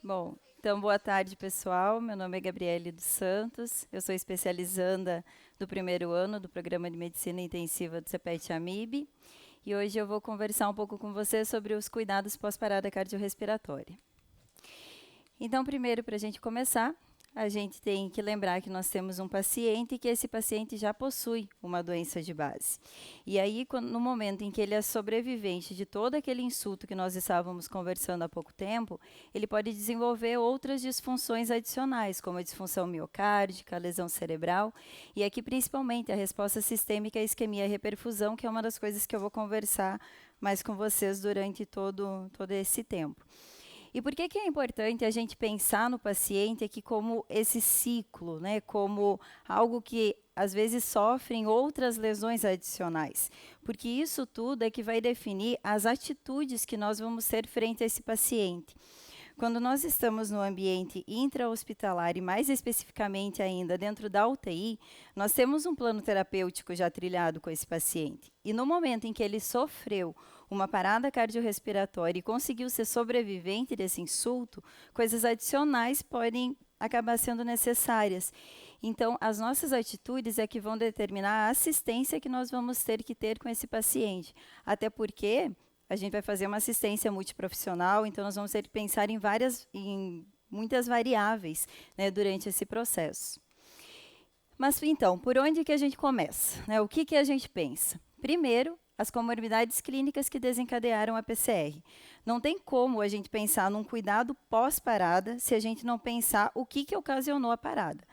Bom, então boa tarde, pessoal. Meu nome é Gabriele dos Santos. Eu sou especializanda do primeiro ano do Programa de Medicina Intensiva do CEPET-AMIB. E hoje eu vou conversar um pouco com você sobre os cuidados pós-parada cardiorrespiratória. Então, primeiro, para a gente começar, a gente tem que lembrar que nós temos um paciente e que esse paciente já possui uma doença de base. E aí, no momento em que ele é sobrevivente de todo aquele insulto que nós estávamos conversando há pouco tempo, ele pode desenvolver outras disfunções adicionais, como a disfunção miocárdica, a lesão cerebral, e aqui principalmente a resposta sistêmica à isquemia e reperfusão, que é uma das coisas que eu vou conversar mais com vocês durante todo esse tempo. E por que é importante a gente pensar no paciente aqui como esse ciclo, né? Como algo que às vezes sofrem outras lesões adicionais? Porque isso tudo é que vai definir as atitudes que nós vamos ter frente a esse paciente. Quando nós estamos no ambiente intra-hospitalar e mais especificamente ainda dentro da UTI, nós temos um plano terapêutico já trilhado com esse paciente. E no momento em que ele sofreu uma parada cardiorrespiratória e conseguiu ser sobrevivente desse insulto, coisas adicionais podem acabar sendo necessárias. Então, as nossas atitudes é que vão determinar a assistência que nós vamos ter que ter com esse paciente. Até porque a gente vai fazer uma assistência multiprofissional, então nós vamos ter que pensar em muitas variáveis, né, durante esse processo. Mas então, por onde que a gente começa? Né? O que a gente pensa? Primeiro, as comorbidades clínicas que desencadearam a PCR. Não tem como a gente pensar num cuidado pós-parada se a gente não pensar o que ocasionou a parada.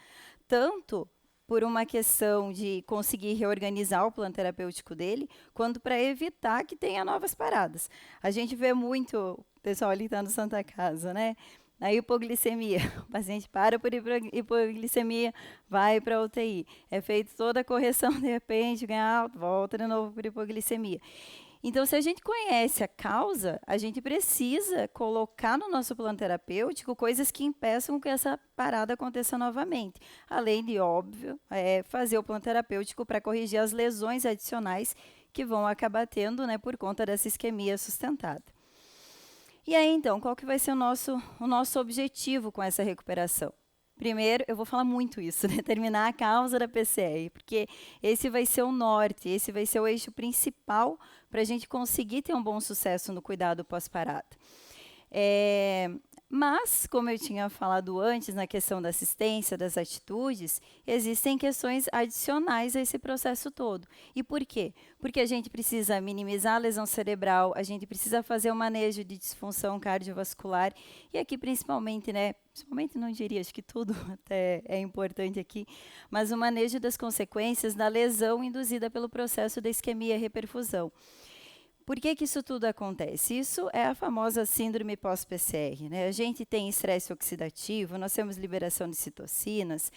Tanto por uma questão de conseguir reorganizar o plano terapêutico dele, quanto para evitar que tenha novas paradas. A gente vê muito, o pessoal ali está no Santa Casa, né? A hipoglicemia, o paciente para por hipoglicemia, vai para a UTI. É feita toda a correção, de repente, ganha alta, volta de novo por hipoglicemia. Então, se a gente conhece a causa, a gente precisa colocar no nosso plano terapêutico coisas que impeçam que essa parada aconteça novamente. Além de, óbvio, fazer o plano terapêutico para corrigir as lesões adicionais que vão acabar tendo, né, por conta dessa isquemia sustentada. E aí, então, qual que vai ser o nosso objetivo com essa recuperação? Primeiro, eu vou falar muito isso, determinar a causa da PCR, porque esse vai ser o norte, esse vai ser o eixo principal para a gente conseguir ter um bom sucesso no cuidado pós-parada. Mas, como eu tinha falado antes, na questão da assistência, das atitudes, existem questões adicionais a esse processo todo. E por quê? Porque a gente precisa minimizar a lesão cerebral, a gente precisa fazer o manejo de disfunção cardiovascular, e aqui principalmente, né, principalmente não diria, acho que tudo até é importante aqui, mas o manejo das consequências da lesão induzida pelo processo da isquemia e reperfusão. Por que isso tudo acontece? Isso é a famosa síndrome pós-PCR, né? A gente tem estresse oxidativo, nós temos liberação de citocinas,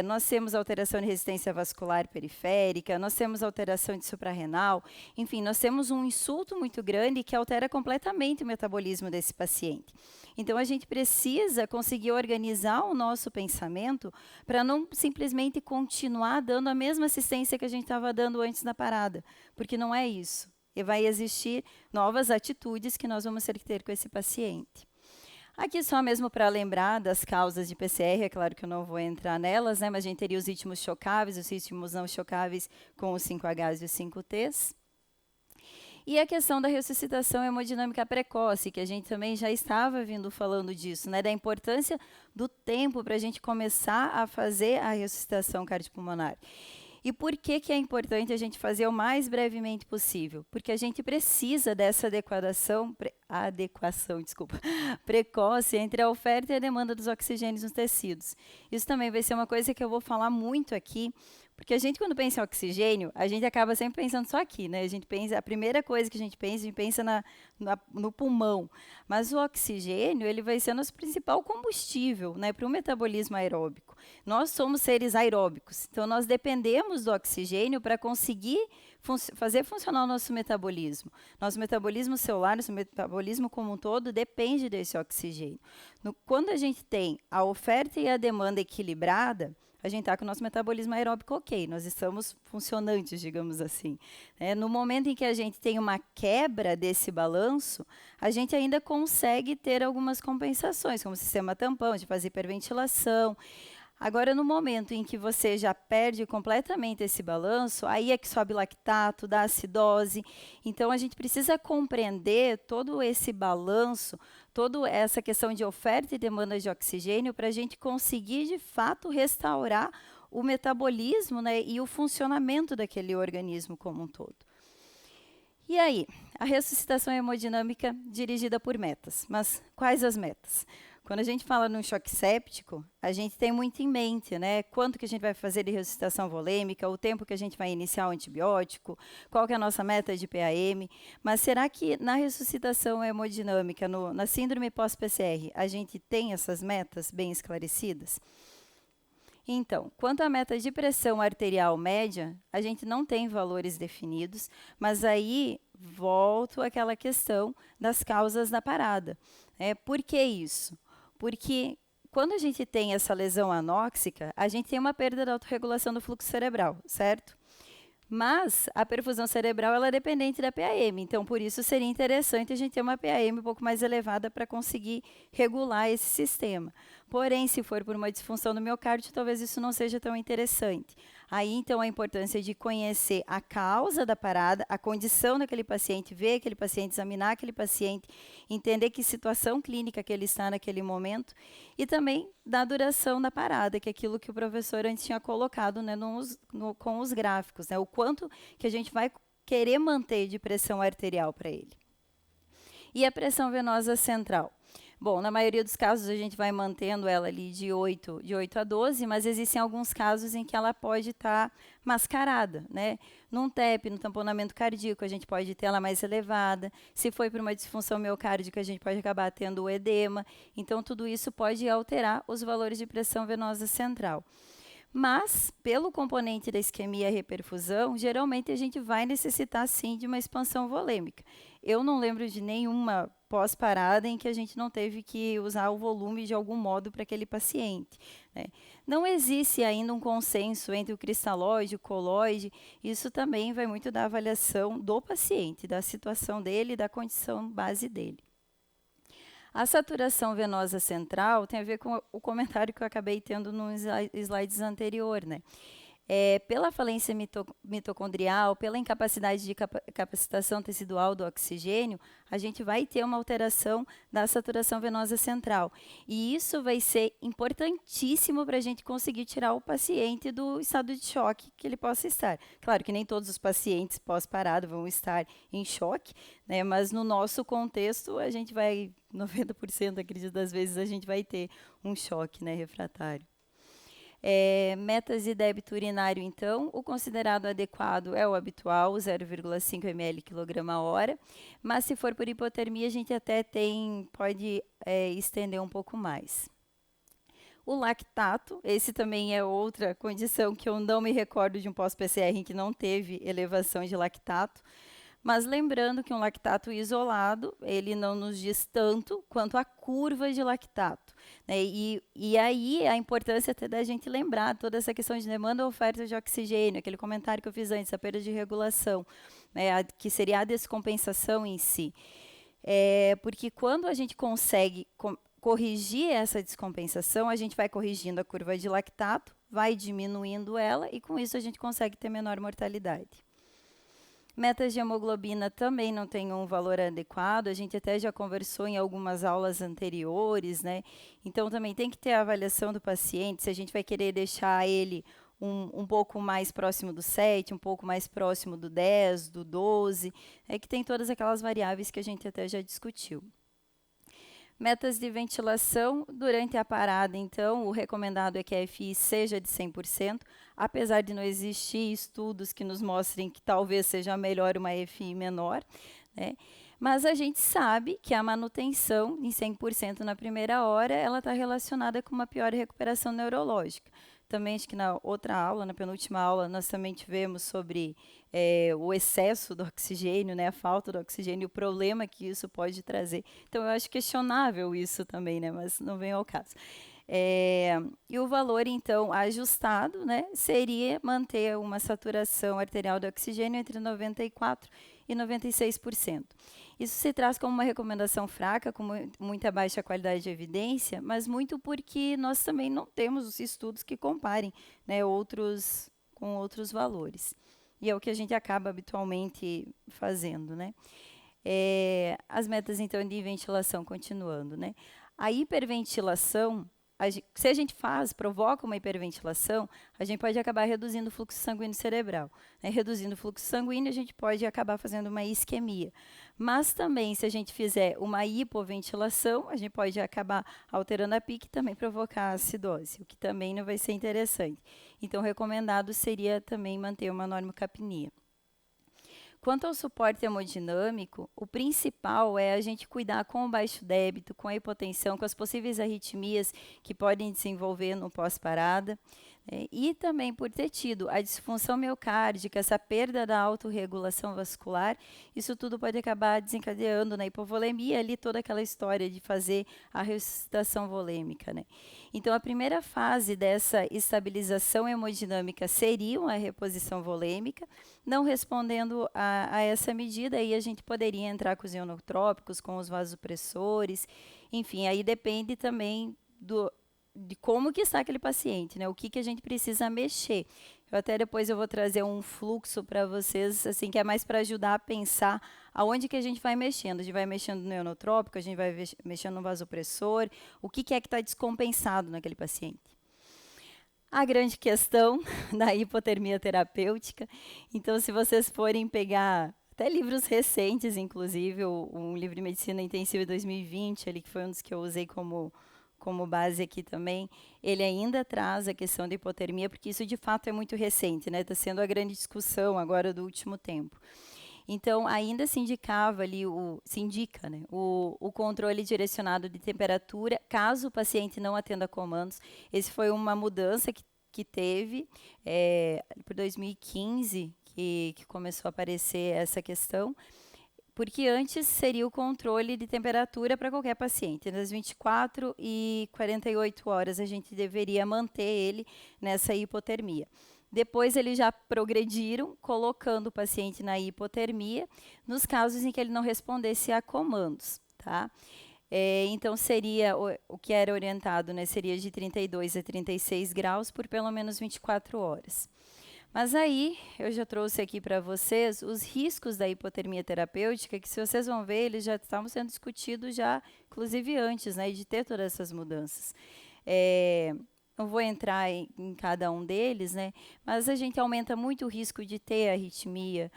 nós temos alteração de resistência vascular periférica, nós temos alteração de suprarrenal, enfim, nós temos um insulto muito grande que altera completamente o metabolismo desse paciente. Então, a gente precisa conseguir organizar o nosso pensamento para não simplesmente continuar dando a mesma assistência que a gente estava dando antes da parada, porque não é isso. E vai existir novas atitudes que nós vamos ter que ter com esse paciente. Aqui só mesmo para lembrar das causas de PCR, é claro que eu não vou entrar nelas, né, mas a gente teria os ritmos chocáveis, os ritmos não chocáveis com os 5Hs e os 5Ts. E a questão da ressuscitação hemodinâmica precoce, que a gente também já estava vindo falando disso, né, da importância do tempo para a gente começar a fazer a ressuscitação cardiopulmonar. E por que é importante a gente fazer o mais brevemente possível? Porque a gente precisa dessa adequação precoce entre a oferta e a demanda dos oxigênios nos tecidos. Isso também vai ser uma coisa que eu vou falar muito aqui, porque a gente, quando pensa em oxigênio, a gente acaba sempre pensando só aqui, né? A primeira coisa que a gente pensa no pulmão. Mas o oxigênio, ele vai ser nosso principal combustível, né, para o metabolismo aeróbico. Nós somos seres aeróbicos, então nós dependemos do oxigênio para conseguir fazer funcionar o nosso metabolismo. Nosso metabolismo celular, nosso metabolismo como um todo, depende desse oxigênio. Quando a gente tem a oferta e a demanda equilibrada, a gente está com o nosso metabolismo aeróbico ok, nós estamos funcionantes, digamos assim. No momento em que a gente tem uma quebra desse balanço, a gente ainda consegue ter algumas compensações, como o sistema tampão, de fazer hiperventilação. Agora, no momento em que você já perde completamente esse balanço, aí é que sobe lactato, dá acidose. Então, a gente precisa compreender todo esse balanço, toda essa questão de oferta e demanda de oxigênio para a gente conseguir, de fato, restaurar o metabolismo, né, e o funcionamento daquele organismo como um todo. E aí, a ressuscitação hemodinâmica dirigida por metas. Mas quais as metas? Quando a gente fala num choque séptico, a gente tem muito em mente, né? Quanto que a gente vai fazer de ressuscitação volêmica, o tempo que a gente vai iniciar o antibiótico, qual que é a nossa meta de PAM. Mas será que na ressuscitação hemodinâmica, na síndrome pós-PCR, a gente tem essas metas bem esclarecidas? Então, quanto à meta de pressão arterial média, a gente não tem valores definidos, mas aí volto àquela questão das causas da parada. Por que isso? Porque quando a gente tem essa lesão anóxica, a gente tem uma perda da autorregulação do fluxo cerebral, certo? Mas a perfusão cerebral ela é dependente da PAM, então por isso seria interessante a gente ter uma PAM um pouco mais elevada para conseguir regular esse sistema. Porém, se for por uma disfunção do miocárdio, talvez isso não seja tão interessante. Aí, então, a importância de conhecer a causa da parada, a condição daquele paciente, ver aquele paciente, examinar aquele paciente, entender que situação clínica que ele está naquele momento e também da duração da parada, que é aquilo que o professor antes tinha colocado, né, com os gráficos, né, o quanto que a gente vai querer manter de pressão arterial para ele. E a pressão venosa central? Bom, na maioria dos casos a gente vai mantendo ela ali de 8 a 12, mas existem alguns casos em que ela pode estar mascarada, né? Num TEP, no tamponamento cardíaco, a gente pode ter ela mais elevada. Se foi por uma disfunção miocárdica, a gente pode acabar tendo o edema. Então, tudo isso pode alterar os valores de pressão venosa central. Mas, pelo componente da isquemia e reperfusão, geralmente a gente vai necessitar, sim, de uma expansão volêmica. Eu não lembro de nenhuma pós-parada em que a gente não teve que usar o volume de algum modo para aquele paciente, né? Não existe ainda um consenso entre o cristalóide e o coloide. Isso também vai muito da avaliação do paciente, da situação dele, da condição base dele. A saturação venosa central tem a ver com o comentário que eu acabei tendo nos slides anterior, né? Pela falência mitocondrial, pela incapacidade de capacitação tecidual do oxigênio, a gente vai ter uma alteração da saturação venosa central. E isso vai ser importantíssimo para a gente conseguir tirar o paciente do estado de choque que ele possa estar. Claro que nem todos os pacientes pós-parado vão estar em choque, né? Mas no nosso contexto, a gente vai, 90%, acredito, das vezes, a gente vai ter um choque, né, refratário. Metas de débito urinário, então, o considerado adequado é o habitual, 0,5 ml quilograma hora, mas se for por hipotermia, a gente até pode estender um pouco mais. O lactato, esse também é outra condição que eu não me recordo de um pós-PCR em que não teve elevação de lactato, mas lembrando que um lactato isolado, ele não nos diz tanto quanto a curva de lactato, né? E aí a importância até da gente lembrar toda essa questão de demanda ou oferta de oxigênio, aquele comentário que eu fiz antes, a perda de regulação, né? Que seria a descompensação em si. Porque quando a gente consegue corrigir essa descompensação, a gente vai corrigindo a curva de lactato, vai diminuindo ela e com isso a gente consegue ter menor mortalidade. Metas de hemoglobina também não tem um valor adequado, a gente até já conversou em algumas aulas anteriores, né? Então também tem que ter a avaliação do paciente, se a gente vai querer deixar ele um pouco mais próximo do 7, um pouco mais próximo do 10, do 12, que tem todas aquelas variáveis que a gente até já discutiu. Metas de ventilação durante a parada, então, o recomendado é que a FI seja de 100%, apesar de não existir estudos que nos mostrem que talvez seja melhor uma FI menor, né? Mas a gente sabe que a manutenção em 100% na primeira hora, ela está relacionada com uma pior recuperação neurológica. Também acho que na outra aula, na penúltima aula, nós também tivemos sobre o excesso do oxigênio, né, a falta do oxigênio, o problema que isso pode trazer. Então, eu acho questionável isso também, né, mas não vem ao caso. E o valor, então, ajustado, né, seria manter uma saturação arterial de oxigênio entre 94% e 96%. Isso se traz como uma recomendação fraca, com muita baixa qualidade de evidência, mas muito porque nós também não temos os estudos que comparem, né, com outros valores. E é o que a gente acaba habitualmente fazendo, né? As metas, então, de ventilação, continuando, né? A hiperventilação, se a gente provoca uma hiperventilação, a gente pode acabar reduzindo o fluxo sanguíneo cerebral, né? Reduzindo o fluxo sanguíneo, a gente pode acabar fazendo uma isquemia. Mas também, se a gente fizer uma hipoventilação, a gente pode acabar alterando a PIC e também provocar acidose, o que também não vai ser interessante. Então, recomendado seria também manter uma normocapnia. Quanto ao suporte hemodinâmico, o principal é a gente cuidar com o baixo débito, com a hipotensão, com as possíveis arritmias que podem desenvolver no pós-parada, e também por ter tido a disfunção miocárdica, essa perda da autorregulação vascular, isso tudo pode acabar desencadeando na hipovolemia, ali toda aquela história de fazer a ressuscitação volêmica, né? Então, a primeira fase dessa estabilização hemodinâmica seria uma reposição volêmica. Não respondendo a essa medida, aí a gente poderia entrar com os ionotrópicos, com os vasopressores, enfim, aí depende também de como que está aquele paciente, né? O que a gente precisa mexer. Até depois eu vou trazer um fluxo para vocês, assim, que é mais para ajudar a pensar aonde que a gente vai mexendo. A gente vai mexendo no ionotrópico, a gente vai mexendo no vasopressor, o que é que está descompensado naquele paciente. A grande questão da hipotermia terapêutica. Então, se vocês forem pegar até livros recentes, inclusive, um livro de medicina intensiva de 2020, ali, que foi um dos que eu usei como base aqui também, ele ainda traz a questão da hipotermia, porque isso de fato é muito recente, né? Está sendo a grande discussão agora do último tempo. Então, ainda se indicava ali, se indica, né, o controle direcionado de temperatura, caso o paciente não atenda comandos. Esse foi uma mudança que teve por 2015, que começou a aparecer essa questão, porque antes seria o controle de temperatura para qualquer paciente. Nas 24 e 48 horas, a gente deveria manter ele nessa hipotermia. Depois, eles já progrediram, colocando o paciente na hipotermia, nos casos em que ele não respondesse a comandos, tá? Então, seria o que era orientado, né, seria de 32 a 36 graus por pelo menos 24 horas. Mas aí, eu já trouxe aqui para vocês os riscos da hipotermia terapêutica, que se vocês vão ver, eles já estavam sendo discutidos já, inclusive antes, né, de ter todas essas mudanças. Não vou entrar em cada um deles, né? Mas a gente aumenta muito o risco de ter arritmia.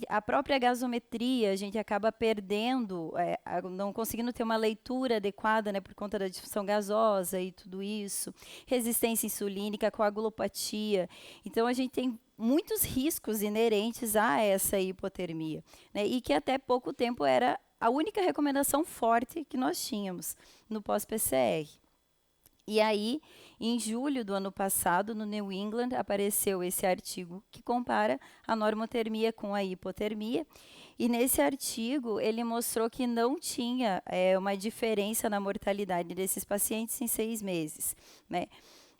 A própria gasometria, a gente acaba perdendo, não conseguindo ter uma leitura adequada, né, por conta da disfunção gasosa e tudo isso. Resistência insulínica, coagulopatia. Então, a gente tem muitos riscos inerentes a essa hipotermia, né? E que até pouco tempo era a única recomendação forte que nós tínhamos no pós-PCR. E aí, em julho do ano passado, no New England, apareceu esse artigo que compara a normotermia com a hipotermia. E nesse artigo, ele mostrou que não tinha uma diferença na mortalidade desses pacientes em 6 meses, né?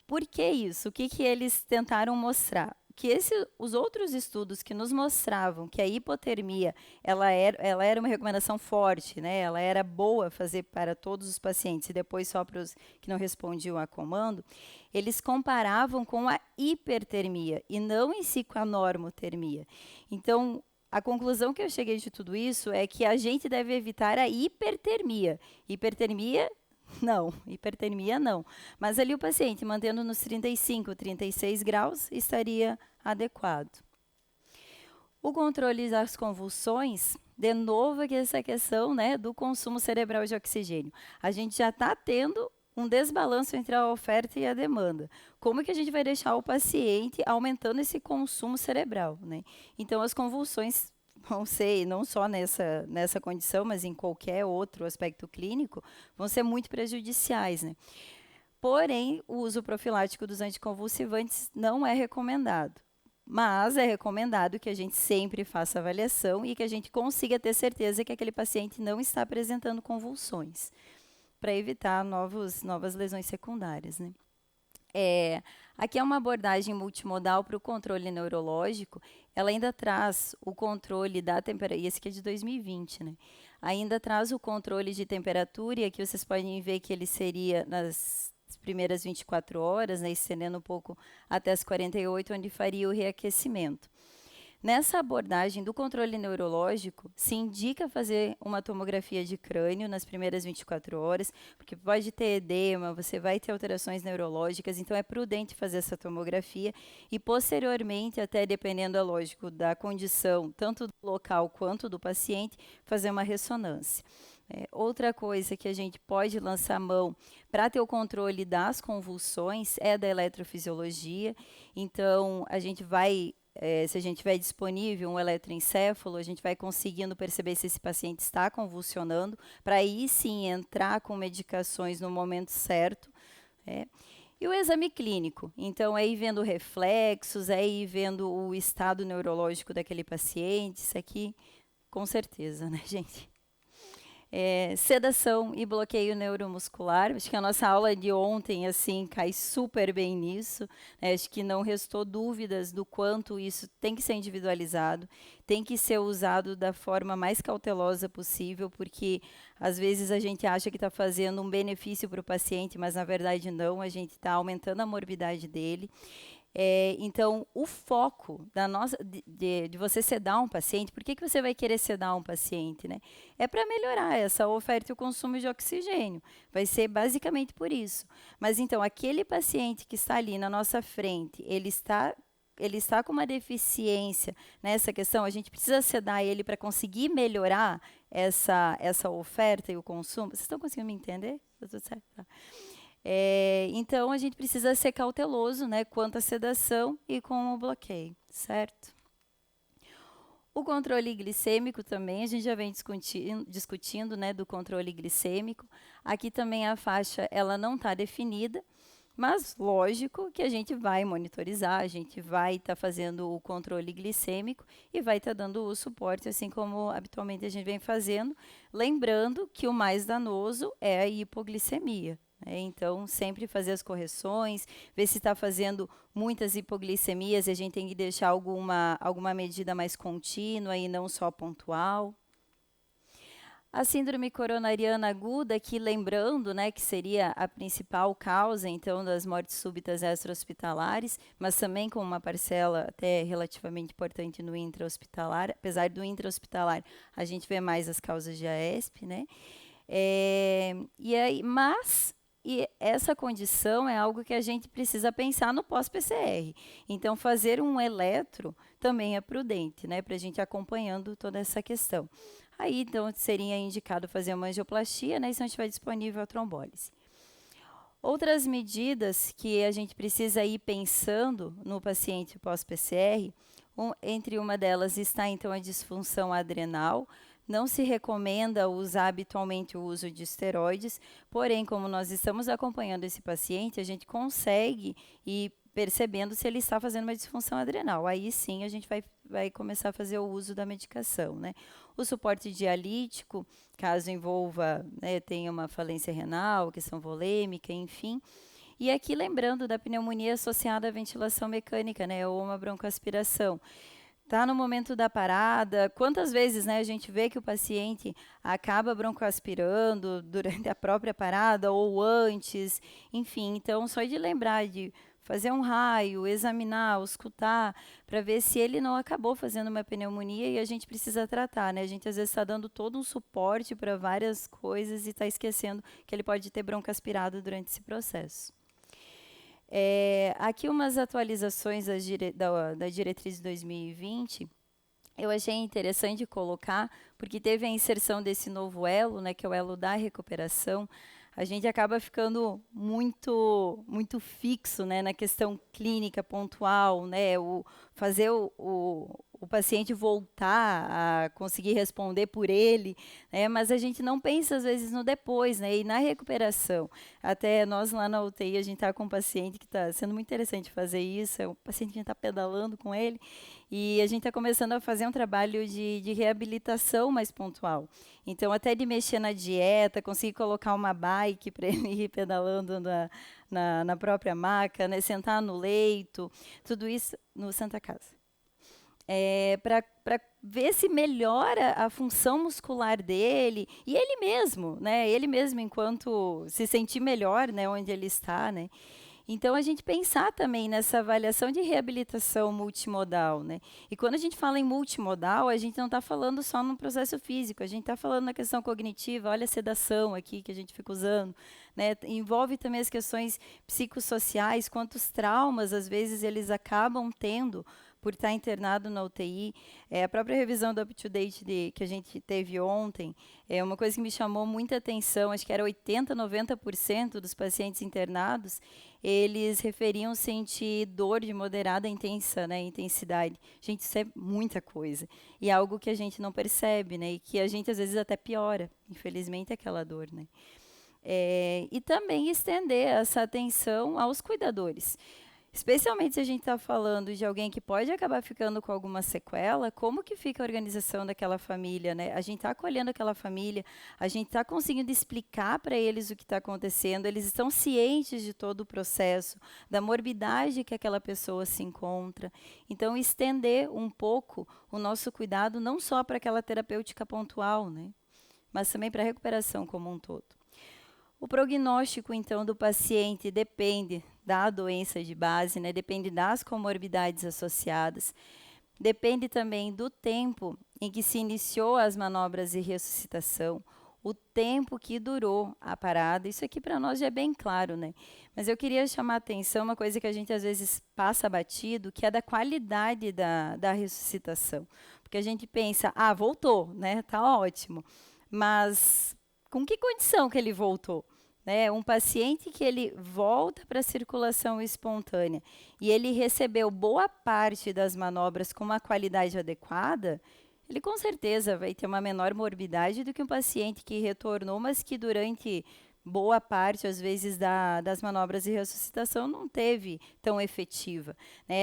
Por que isso? O que eles tentaram mostrar? Que os outros estudos que nos mostravam que a hipotermia ela era uma recomendação forte, né? Ela era boa fazer para todos os pacientes e depois só para os que não respondiam a comando, eles comparavam com a hipertermia e não em si com a normotermia. Então, a conclusão que eu cheguei de tudo isso é que a gente deve evitar a hipertermia. Hipertermia não, hipertermia não. Mas ali o paciente, mantendo nos 35, 36 graus, estaria adequado. O controle das convulsões, de novo, aqui essa questão, né, do consumo cerebral de oxigênio. A gente já está tendo um desbalanço entre a oferta e a demanda. Como que a gente vai deixar o paciente aumentando esse consumo cerebral, né? Então, as convulsões vão ser, não só nessa condição, mas em qualquer outro aspecto clínico, vão ser muito prejudiciais, né? Porém, o uso profilático dos anticonvulsivantes não é recomendado. Mas é recomendado que a gente sempre faça avaliação e que a gente consiga ter certeza que aquele paciente não está apresentando convulsões. para evitar novas lesões secundárias, né? Aqui é uma abordagem multimodal para o controle neurológico. Ela ainda traz o controle da temperatura, e esse aqui é de 2020, né? Ainda traz o controle de temperatura, e aqui vocês podem ver que ele seria nas primeiras 24 horas, né, estendendo um pouco até as 48, onde faria o reaquecimento. Nessa abordagem do controle neurológico, se indica fazer uma tomografia de crânio nas primeiras 24 horas, porque pode ter edema, você vai ter alterações neurológicas, então é prudente fazer essa tomografia e, posteriormente, até dependendo, é lógico, da condição, tanto do local quanto do paciente, fazer uma ressonância. Outra coisa que a gente pode lançar mão para ter o controle das convulsões é da eletrofisiologia. Então, a gente vai, se a gente tiver disponível um eletroencéfalo, a gente vai conseguindo perceber se esse paciente está convulsionando, para aí sim entrar com medicações no momento certo. E o exame clínico, então, é ir vendo reflexos, é ir vendo o estado neurológico daquele paciente, isso aqui, com certeza, né, gente? Sedação e bloqueio neuromuscular. Acho que a nossa aula de ontem assim cai super bem nisso, né? Acho que não restou dúvidas do quanto isso tem que ser individualizado, tem que ser usado da forma mais cautelosa possível, porque às vezes a gente acha que está fazendo um benefício para o paciente, mas na verdade não, a gente está aumentando a morbidade dele. Então, o foco de você sedar um paciente, por que você vai querer sedar um paciente, né? É para melhorar essa oferta e o consumo de oxigênio. Vai ser basicamente por isso. Mas então, aquele paciente que está ali na nossa frente, ele está com uma deficiência nessa questão, a gente precisa sedar ele para conseguir melhorar essa oferta e o consumo. Vocês estão conseguindo me entender? Tá tudo certo? Tá. Então, a gente precisa ser cauteloso, né, quanto à sedação e com o bloqueio, certo? O controle glicêmico também, a gente já vem discutindo, né, do controle glicêmico. Aqui também a faixa ela não está definida, mas lógico que a gente vai monitorizar, a gente vai estar fazendo o controle glicêmico e vai estar dando o suporte, assim como habitualmente a gente vem fazendo, lembrando que o mais danoso é a hipoglicemia. Então, sempre fazer as correções, ver se está fazendo muitas hipoglicemias e a gente tem que deixar alguma medida mais contínua e não só pontual. A síndrome coronariana aguda, que lembrando, né, que seria a principal causa, então, das mortes súbitas extra-hospitalares, mas também com uma parcela até relativamente importante no intra-hospitalar, apesar do intra-hospitalar, a gente vê mais as causas de AESP, né? E essa condição é algo que a gente precisa pensar no pós-PCR. Então, fazer um eletro também é prudente, né, para a gente acompanhando toda essa questão. Aí, então, seria indicado fazer uma angioplastia, né, se não estiver disponível a trombólise. Outras medidas que a gente precisa ir pensando no paciente pós-PCR, entre uma delas está, então, a disfunção adrenal. Não se recomenda usar habitualmente o uso de esteroides, porém, como nós estamos acompanhando esse paciente, a gente consegue ir percebendo se ele está fazendo uma disfunção adrenal. Aí sim a gente vai começar a fazer o uso da medicação, né? O suporte dialítico, caso envolva, né, tenha uma falência renal, questão volêmica, enfim. E aqui lembrando da pneumonia associada à ventilação mecânica, né, ou uma broncoaspiração. Está no momento da parada, quantas vezes, né, a gente vê que o paciente acaba broncoaspirando durante a própria parada ou antes, enfim, então só de lembrar de fazer um raio, examinar, auscultar, para ver se ele não acabou fazendo uma pneumonia e a gente precisa tratar, né? A gente às vezes está dando todo um suporte para várias coisas e está esquecendo que ele pode ter broncoaspirado durante esse processo. Aqui umas atualizações da diretriz de 2020, eu achei interessante colocar, porque teve a inserção desse novo elo, né, que é o elo da recuperação. A gente acaba ficando muito fixo, né, na questão clínica pontual, né, fazer o o paciente voltar a conseguir responder por ele, né? Mas a gente não pensa às vezes no depois, né? E na recuperação. Até nós lá na UTI, a gente está com um paciente que está sendo muito interessante fazer isso, é um paciente que a gente está pedalando com ele, e a gente está começando a fazer um trabalho de reabilitação mais pontual. Então, até de mexer na dieta, conseguir colocar uma bike para ele ir pedalando na própria maca, né? Sentar no leito, tudo isso no Santa Casa. Para ver se melhora a função muscular dele e ele mesmo, né? Ele mesmo enquanto se sentir melhor, né? Onde ele está, né? Então, a gente pensar também nessa avaliação de reabilitação multimodal, né? E quando a gente fala em multimodal, a gente não está falando só no processo físico, a gente está falando na questão cognitiva, olha a sedação aqui que a gente fica usando, né? Envolve também as questões psicossociais, quantos traumas, às vezes, eles acabam tendo por estar internado na UTI. A própria revisão do UpToDate que a gente teve ontem, é uma coisa que me chamou muita atenção, acho que era 80%, 90% dos pacientes internados, eles referiam sentir dor de moderada a intensa, né, intensidade. Gente, isso é muita coisa. E é algo que a gente não percebe, né, e que a gente às vezes até piora, infelizmente, aquela dor, né. E também estender essa atenção aos cuidadores. Especialmente se a gente está falando de alguém que pode acabar ficando com alguma sequela, como que fica a organização daquela família, né? A gente está acolhendo aquela família, a gente está conseguindo explicar para eles o que está acontecendo, eles estão cientes de todo o processo, da morbidade que aquela pessoa se encontra. Então, estender um pouco o nosso cuidado, não só para aquela terapêutica pontual, né? Mas também para a recuperação como um todo. O prognóstico, então, do paciente depende da doença de base, né? Depende das comorbidades associadas, depende também do tempo em que se iniciou as manobras de ressuscitação, o tempo que durou a parada. Isso aqui para nós já é bem claro, né? Mas eu queria chamar a atenção uma coisa que a gente às vezes passa batido, que é da qualidade da ressuscitação. Porque a gente pensa, voltou, né? Tá ótimo. Mas com que condição que ele voltou? Né, um paciente que ele volta para a circulação espontânea e ele recebeu boa parte das manobras com uma qualidade adequada, ele com certeza vai ter uma menor morbidade do que um paciente que retornou, mas que durante boa parte, às vezes, das manobras de ressuscitação não teve tão efetiva.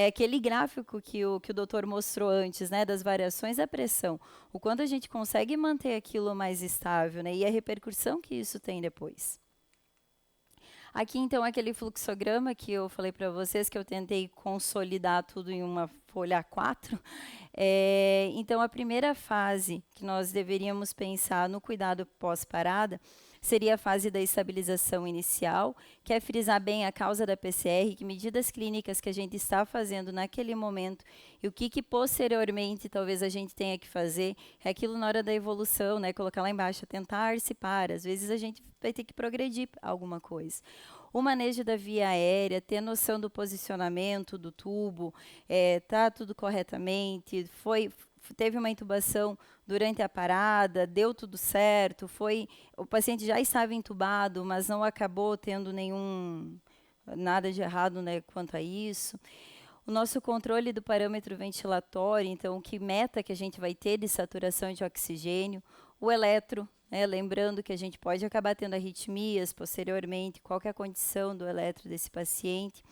Aquele gráfico que o doutor mostrou antes, né, das variações da pressão, o quanto a gente consegue manter aquilo mais estável, né, e a repercussão que isso tem depois. Aqui, então, aquele fluxograma que eu falei para vocês, que eu tentei consolidar tudo em uma folha A4. Então, a primeira fase que nós deveríamos pensar no cuidado pós-parada seria a fase da estabilização inicial, que é frisar bem a causa da PCR, que medidas clínicas que a gente está fazendo naquele momento e o que posteriormente talvez a gente tenha que fazer. É aquilo na hora da evolução, né? Colocar lá embaixo, tentar-se para. Às vezes a gente vai ter que progredir alguma coisa. O manejo da via aérea, ter noção do posicionamento do tubo, tá tudo corretamente, teve uma intubação durante a parada, deu tudo certo, o paciente já estava intubado, mas não acabou tendo nada de errado, né, quanto a isso. O nosso controle do parâmetro ventilatório, então, que meta que a gente vai ter de saturação de oxigênio, o eletro, né, lembrando que a gente pode acabar tendo arritmias posteriormente, qual que é a condição do eletro desse paciente.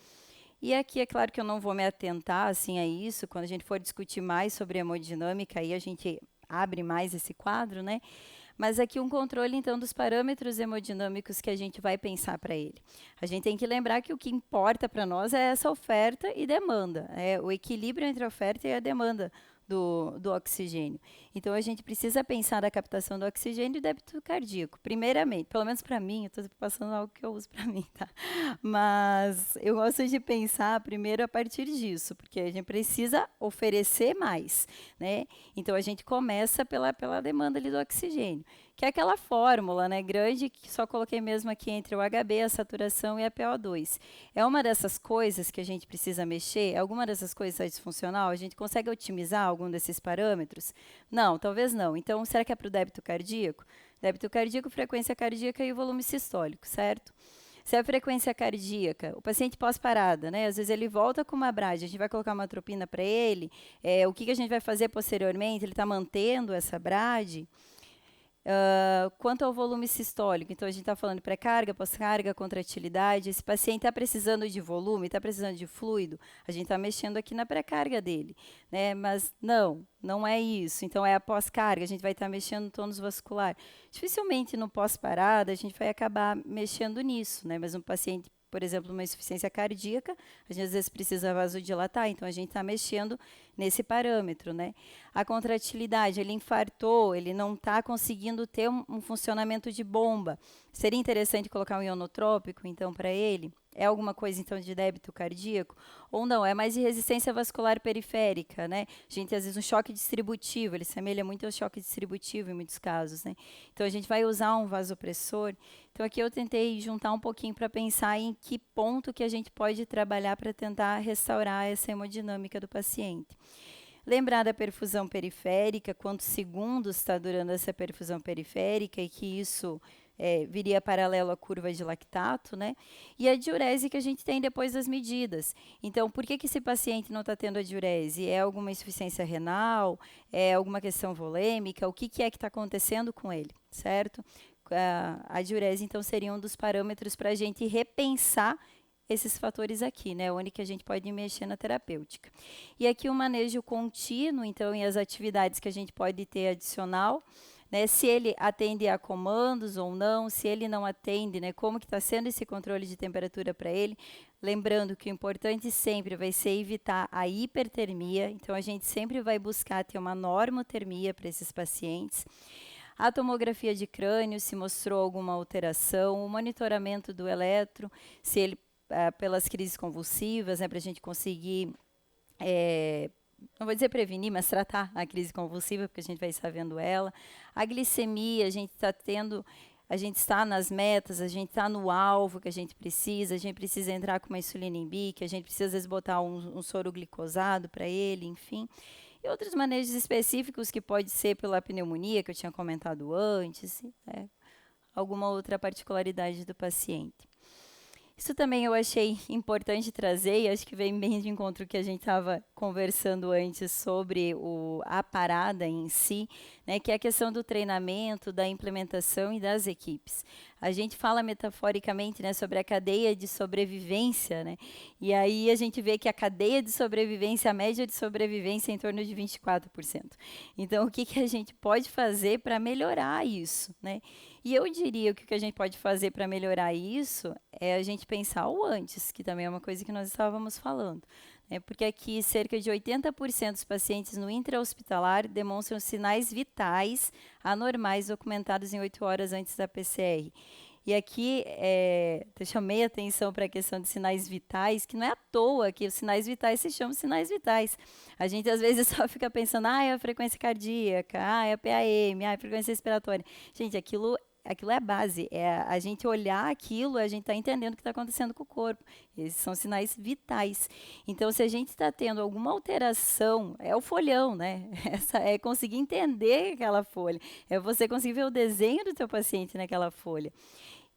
E aqui é claro que eu não vou me atentar assim a isso, quando a gente for discutir mais sobre hemodinâmica, aí a gente abre mais esse quadro, né? Mas aqui um controle, então, dos parâmetros hemodinâmicos que a gente vai pensar para ele. A gente tem que lembrar que o que importa para nós é essa oferta e demanda, o equilíbrio entre a oferta e a demanda do oxigênio. Então, a gente precisa pensar na captação do oxigênio e débito cardíaco, primeiramente. Pelo menos para mim, eu estou passando algo que eu uso para mim, tá? Mas eu gosto de pensar primeiro a partir disso, porque a gente precisa oferecer mais, né? Então, a gente começa pela demanda ali do oxigênio, que é aquela fórmula, né, grande, que só coloquei mesmo aqui entre o HB, a saturação e a PO2. É uma dessas coisas que a gente precisa mexer? Alguma dessas coisas está disfuncional? A gente consegue otimizar algum desses parâmetros? Não, talvez não. Então, será que é para o débito cardíaco? Débito cardíaco, frequência cardíaca e o volume sistólico, certo? Se a frequência cardíaca, o paciente pós-parada, né? Às vezes ele volta com uma brade, a gente vai colocar uma atropina para ele, o que a gente vai fazer posteriormente? Ele está mantendo essa brade? Quanto ao volume sistólico, então a gente está falando pré-carga, pós-carga, contratilidade. Esse paciente está precisando de volume, está precisando de fluido, a gente está mexendo aqui na pré-carga dele, né? Mas não é isso. Então é a pós-carga, a gente vai estar mexendo no tônus vascular. Dificilmente no pós-parada a gente vai acabar mexendo nisso, né? Mas um paciente, por exemplo, uma insuficiência cardíaca, a gente às vezes precisa vasodilatar, então a gente está mexendo nesse parâmetro, né? A contratilidade, ele infartou, ele não está conseguindo ter um funcionamento de bomba. Seria interessante colocar um ionotrópico, então, para ele? É alguma coisa, então, de débito cardíaco? Ou não, é mais de resistência vascular periférica, né? A gente, às vezes, um choque distributivo, ele se semelha muito ao choque distributivo em muitos casos, né? Então, a gente vai usar um vasopressor. Então, aqui eu tentei juntar um pouquinho para pensar em que ponto que a gente pode trabalhar para tentar restaurar essa hemodinâmica do paciente. Lembrar da perfusão periférica, quantos segundos está durando essa perfusão periférica e que isso viria paralelo à curva de lactato, né? E a diurese que a gente tem depois das medidas. Então, por que esse paciente não está tendo a diurese? É alguma insuficiência renal? É alguma questão volêmica? O que é que está acontecendo com ele, certo? A diurese, então, seria um dos parâmetros para a gente repensar esses fatores aqui, né, onde que a gente pode mexer na terapêutica. E aqui o manejo contínuo, então, e as atividades que a gente pode ter adicional, né, se ele atende a comandos ou não, se ele não atende, né, como que está sendo esse controle de temperatura para ele. Lembrando que o importante sempre vai ser evitar a hipertermia, então a gente sempre vai buscar ter uma normotermia para esses pacientes. A tomografia de crânio, se mostrou alguma alteração, o monitoramento do eletro, se ele pelas crises convulsivas, né, para a gente conseguir, não vou dizer prevenir, mas tratar a crise convulsiva, porque a gente vai estar vendo ela. A glicemia, a gente está nas metas, a gente está no alvo que a gente precisa entrar com uma insulina em bique, a gente precisa às vezes botar um soro glicosado para ele, enfim. E outros manejos específicos que pode ser pela pneumonia, que eu tinha comentado antes, alguma outra particularidade do paciente. Isso também eu achei importante trazer, e acho que vem bem de encontro que a gente estava conversando antes sobre a parada em si, né, que é a questão do treinamento, da implementação e das equipes. A gente fala metaforicamente, né, sobre a cadeia de sobrevivência, né, e aí a gente vê que a cadeia de sobrevivência, a média de sobrevivência é em torno de 24%. Então, o que a gente pode fazer para melhorar isso, né? E eu diria que o que a gente pode fazer para melhorar isso é a gente pensar o antes, que também é uma coisa que nós estávamos falando. Porque aqui cerca de 80% dos pacientes no intra-hospitalar demonstram sinais vitais anormais documentados em 8 horas antes da PCR. E aqui eu chamei a atenção para a questão de sinais vitais, que não é à toa que os sinais vitais se chamam sinais vitais. A gente às vezes só fica pensando, é a frequência cardíaca, é a PAM, é a frequência respiratória. Gente, aquilo é a base, é a gente olhar aquilo, a gente está entendendo o que está acontecendo com o corpo. Esses são sinais vitais. Então, se a gente está tendo alguma alteração, é o folhão, né? É conseguir entender aquela folha, é você conseguir ver o desenho do teu paciente naquela folha.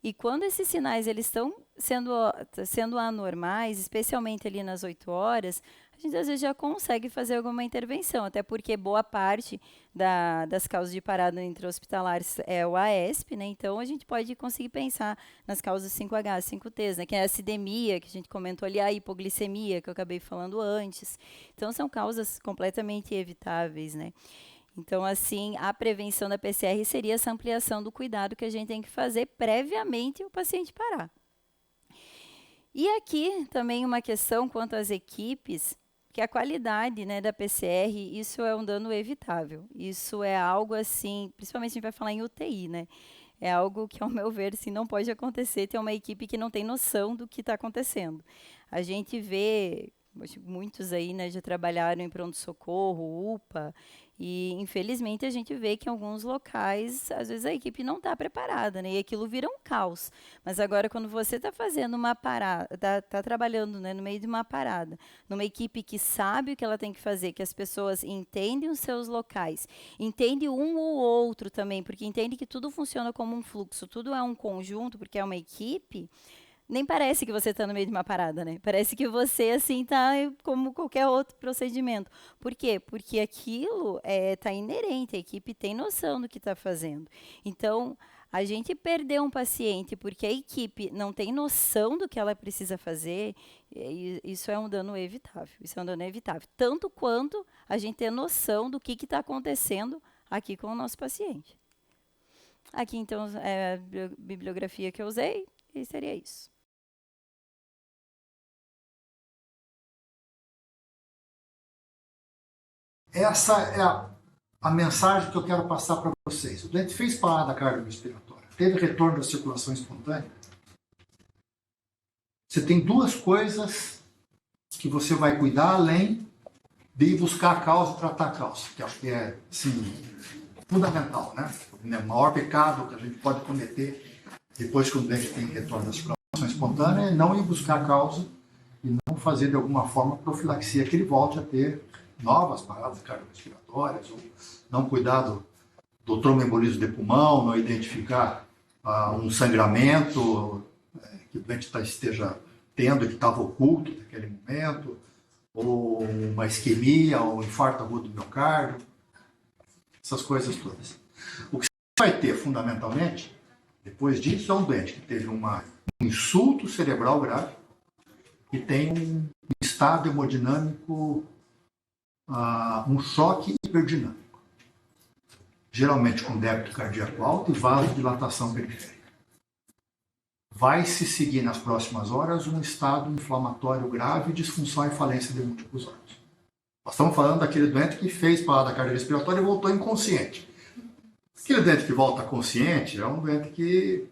E quando esses sinais eles estão sendo anormais, especialmente ali nas 8 horas, a gente às vezes já consegue fazer alguma intervenção, até porque boa parte das causas de parada intra-hospitalares é o AESP, né? Então a gente pode conseguir pensar nas causas 5H, 5Ts, né? Que é a acidemia, que a gente comentou ali, a hipoglicemia, que eu acabei falando antes. Então são causas completamente evitáveis, né? Então, assim, a prevenção da PCR seria essa ampliação do cuidado que a gente tem que fazer previamente o paciente parar. E aqui também uma questão quanto às equipes, que a qualidade, né, da PCR, isso é um dano evitável. Isso é algo assim, principalmente a gente vai falar em UTI, né? É algo que, ao meu ver, assim, não pode acontecer ter uma equipe que não tem noção do que está acontecendo. A gente vê, muitos aí, né, já trabalharam em pronto-socorro, UPA, e infelizmente a gente vê que em alguns locais, às vezes a equipe não está preparada, né, e aquilo vira um caos. Mas agora, quando você está fazendo uma parada, está trabalhando, né, no meio de uma parada, numa equipe que sabe o que ela tem que fazer, que as pessoas entendem os seus locais, entendem um ou outro também, porque entende que tudo funciona como um fluxo, tudo é um conjunto, porque é uma equipe. nem parece que você está no meio de uma parada, né? Parece que você, assim, tá como qualquer outro procedimento. Por quê? Porque aquilo tá inerente, a equipe tem noção do que está fazendo. Então, a gente perder um paciente porque a equipe não tem noção do que ela precisa fazer, isso é um dano evitável. Isso é um dano evitável. Tanto quanto a gente ter noção do que está acontecendo aqui com o nosso paciente. Aqui, então, é a bibliografia que eu usei, e seria isso. Essa é a mensagem que eu quero passar para vocês. O doente fez parada cardiorrespiratória, teve retorno da circulação espontânea. Você tem duas coisas que você vai cuidar além de ir buscar a causa e tratar a causa, que acho que é, assim, fundamental, né? O maior pecado que a gente pode cometer depois que o doente tem retorno da circulação espontânea é não ir buscar a causa e não fazer, de alguma forma, profilaxia, que ele volte a ter novas paradas cardiorrespiratórias, ou não cuidar do tromboembolismo de pulmão, não identificar um sangramento que o doente esteja tendo, que estava oculto naquele momento, ou uma isquemia, ou um infarto agudo do miocárdio, essas coisas todas. O que você vai ter, fundamentalmente, depois disso, é um doente que teve um insulto cerebral grave e tem um estado hemodinâmico, um choque hiperdinâmico, geralmente com débito cardíaco alto e vasodilatação periférica. Vai se seguir nas próximas horas um estado inflamatório grave, disfunção e falência de múltiplos órgãos. Nós estamos falando daquele doente que fez parada cardiorrespiratória e voltou inconsciente. Aquele doente que volta consciente é um doente que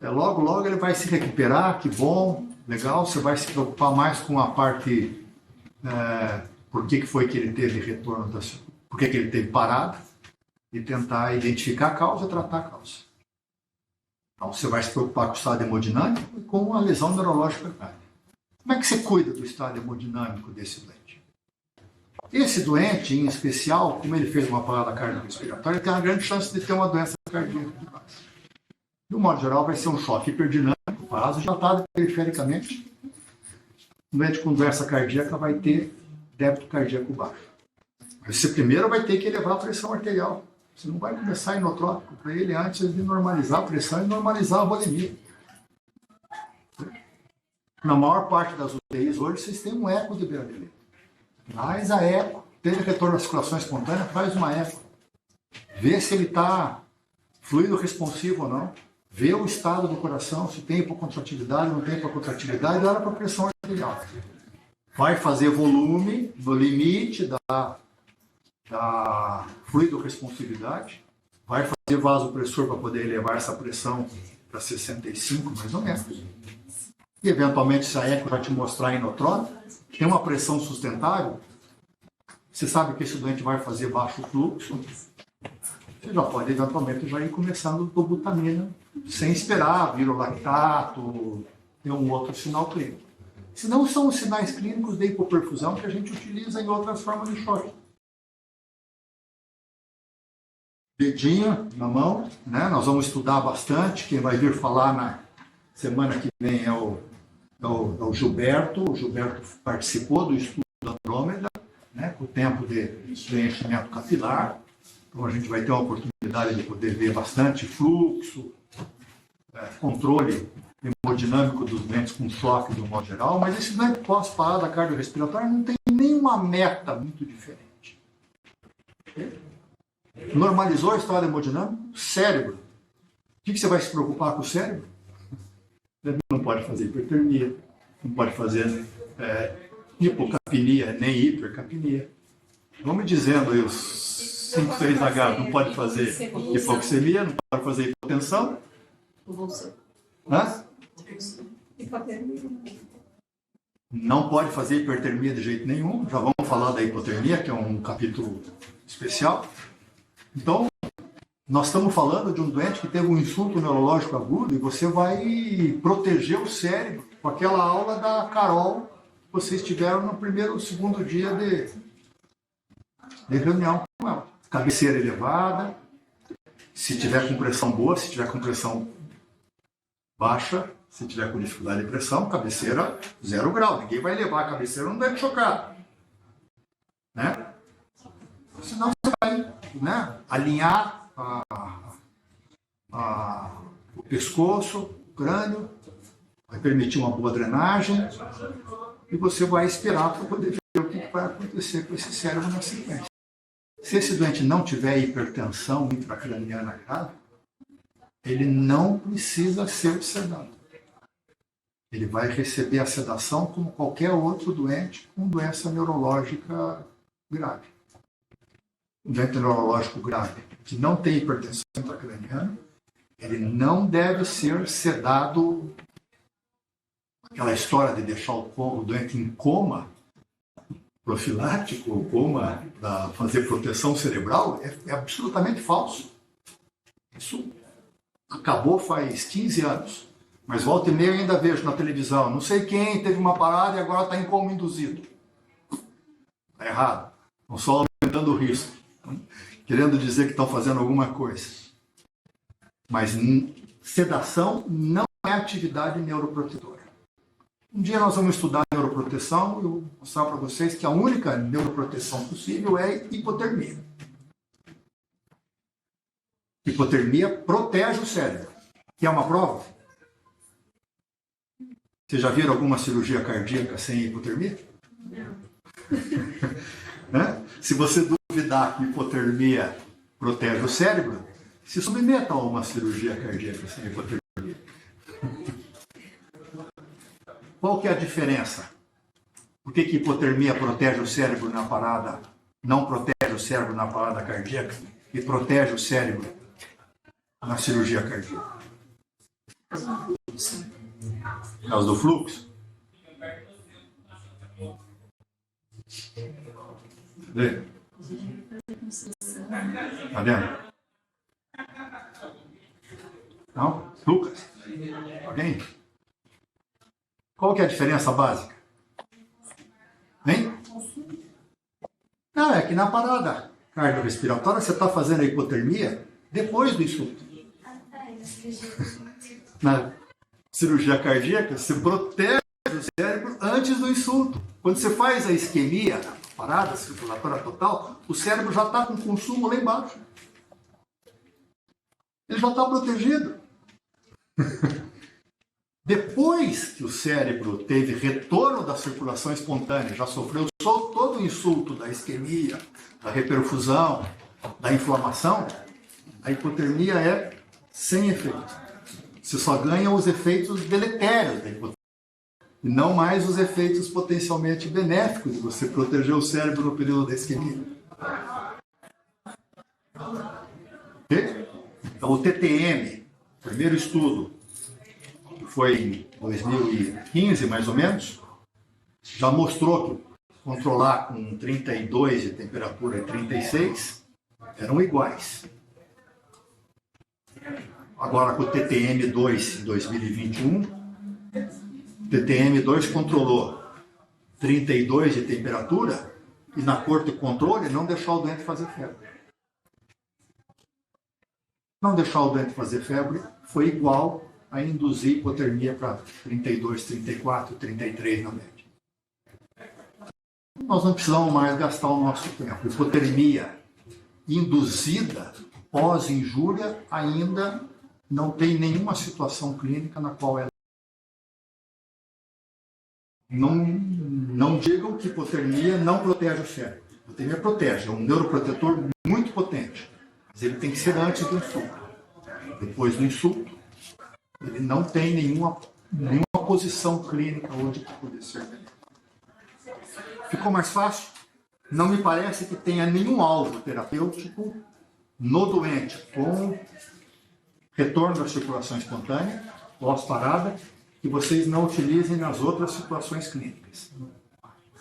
logo, logo ele vai se recuperar, que bom, legal, você vai se preocupar mais com a parte, por que foi que ele teve retorno, por que ele teve parada, e tentar identificar a causa e tratar a causa. Então você vai se preocupar com o estado hemodinâmico e com a lesão neurológica grave. Como é que você cuida do estado hemodinâmico desse doente? Esse doente, em especial, como ele fez uma parada cardiorrespiratória, ele tem uma grande chance de ter uma doença cardíaca de base. De um modo geral, vai ser um choque hiperdinâmico, vasodilatado perifericamente. O doente com doença cardíaca vai ter débito cardíaco baixo. Você primeiro vai ter que elevar a pressão arterial. Você não vai começar inotrópico para ele antes de normalizar a pressão e normalizar a volemia. Na maior parte das UTIs hoje, vocês têm um eco de BADL. Faz a eco. Teve retorno à circulação espontânea, faz uma eco. Vê se ele está fluido responsivo ou não. Vê o estado do coração, se tem hipocontratividade, não tem hipocontratividade, olha para a pressão arterial. Vai fazer volume no limite da fluido responsividade, vai fazer vasopressor para poder elevar essa pressão para 65, mais ou menos. E, eventualmente, se a eco já te mostrar inotrópico, tem uma pressão sustentável, você sabe que esse doente vai fazer baixo fluxo, você já pode, eventualmente, já ir começando dobutamina, sem esperar virolactato, ter um outro sinal clínico. Se não são os sinais clínicos de hipoperfusão que a gente utiliza em outras formas de choque. Dedinho na mão, né? Nós vamos estudar bastante. Quem vai vir falar na semana que vem é o Gilberto. O Gilberto participou do estudo da Andrômeda, né? Com o tempo de enchimento capilar. Então a gente vai ter uma oportunidade de poder ver bastante fluxo, controle hemodinâmico dos doentes com choque de um modo geral, mas esse doente pós-parada cardiorrespiratória não tem nenhuma meta muito diferente. Normalizou o estado hemodinâmico? Cérebro. O que você vai se preocupar com o cérebro? Não pode fazer hipertermia, não pode fazer hipocapnia, nem hipercapnia. Vamos dizendo aí os 5, 6 H, não pode fazer hipoxemia, não pode fazer hipotensão. Hã? Não pode fazer hipertermia de jeito nenhum. Já vamos falar da hipotermia, que é um capítulo especial. Então, nós estamos falando de um doente que teve um insulto neurológico agudo e você vai proteger o cérebro com aquela aula da Carol que vocês tiveram no primeiro ou segundo dia de reunião com ela. Cabeceira elevada, se tiver com pressão boa, se tiver com pressão baixa, Se tiver com dificuldade de pressão, cabeceira 0 grau. Ninguém vai levar a cabeceira num doente chocado. Né? Senão você vai, né, alinhar o pescoço, o crânio, vai permitir uma boa drenagem e você vai esperar para poder ver o que vai acontecer com esse cérebro na sequência. Se esse doente não tiver hipertensão intracraniana grave, ele não precisa ser sedado. Ele vai receber a sedação como qualquer outro doente com doença neurológica grave. Um doente neurológico grave que não tem hipertensão intracraniana, ele não deve ser sedado. Aquela história de deixar o doente em coma profilático, coma para fazer proteção cerebral, é absolutamente falso. Isso acabou faz 15 anos. Mas volta e meia eu ainda vejo na televisão, não sei quem teve uma parada e agora está em coma induzido. Está errado. Estão só aumentando o risco. Querendo dizer que estão fazendo alguma coisa. Mas sedação não é atividade neuroprotetora. Um dia nós vamos estudar neuroproteção e eu vou mostrar para vocês que a única neuroproteção possível é hipotermia. Hipotermia protege o cérebro. Quer uma prova? Vocês já viram alguma cirurgia cardíaca sem hipotermia? Né? Se você duvidar que hipotermia protege o cérebro, se submeta a uma cirurgia cardíaca sem hipotermia. Qual que é a diferença? Por que hipotermia protege o cérebro na parada, não protege o cérebro na parada cardíaca e protege o cérebro na cirurgia cardíaca? Por causa do fluxo? Cadê? Tá vendo? Não? Lucas? Alguém? Qual que é a diferença básica? Hein? Não, é que na parada cardiorrespiratória você está fazendo a hipotermia depois do insulto. Na cirurgia cardíaca, você protege o cérebro antes do insulto. Quando você faz a isquemia, a parada circulatória total, o cérebro já está com consumo lá embaixo. Ele já está protegido. Depois que o cérebro teve retorno da circulação espontânea, já sofreu todo o insulto da isquemia, da reperfusão, da inflamação, a hipotermia é sem efeito. Você só ganha os efeitos deletérios da hipotermia, e não mais os efeitos potencialmente benéficos de você proteger o cérebro no período da isquemia. Então, o TTM, primeiro estudo, que foi em 2015, mais ou menos, já mostrou que controlar com 32 de temperatura e 36 eram iguais. Agora, com o TTM2 em 2021, o TTM2 controlou 32 de temperatura e, na corte controle, não deixar o doente fazer febre. Não deixar o doente fazer febre foi igual a induzir hipotermia para 32, 34, 33 na média. Nós não precisamos mais gastar o nosso tempo. Hipotermia induzida pós-injúria ainda não tem nenhuma situação clínica na qual ela... Não digam que hipotermia não protege o cérebro. Hipotermia protege, é um neuroprotetor muito potente. Mas ele tem que ser antes do insulto. Depois do insulto, ele não tem nenhuma posição clínica onde poder ser benéfico. Ficou mais fácil? Não me parece que tenha nenhum alvo terapêutico no doente com retorno da circulação espontânea, pós-parada, que vocês não utilizem nas outras situações clínicas.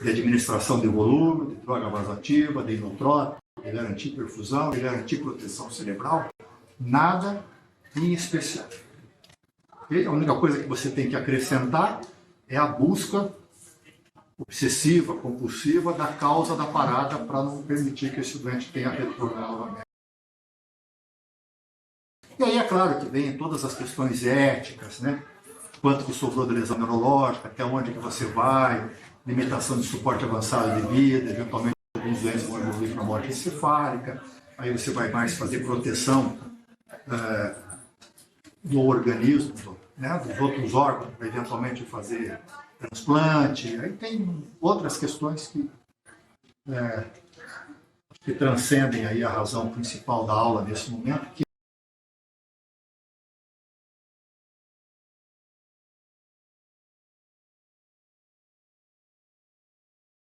De administração de volume, de droga vasoativa, de inotrópico, de garantir perfusão, de garantir proteção cerebral, nada em especial. E a única coisa que você tem que acrescentar é a busca obsessiva, compulsiva da causa da parada para não permitir que esse doente tenha retorno novamente. E aí é claro que vem todas as questões éticas, né? quanto que sobrou da lesão neurológica, até onde que você vai, limitação de suporte avançado de vida, eventualmente alguns doentes vão evoluir para morte encefálica, aí você vai mais fazer proteção do organismo, né, dos outros órgãos, para eventualmente fazer transplante. Aí tem outras questões que transcendem aí a razão principal da aula nesse momento, que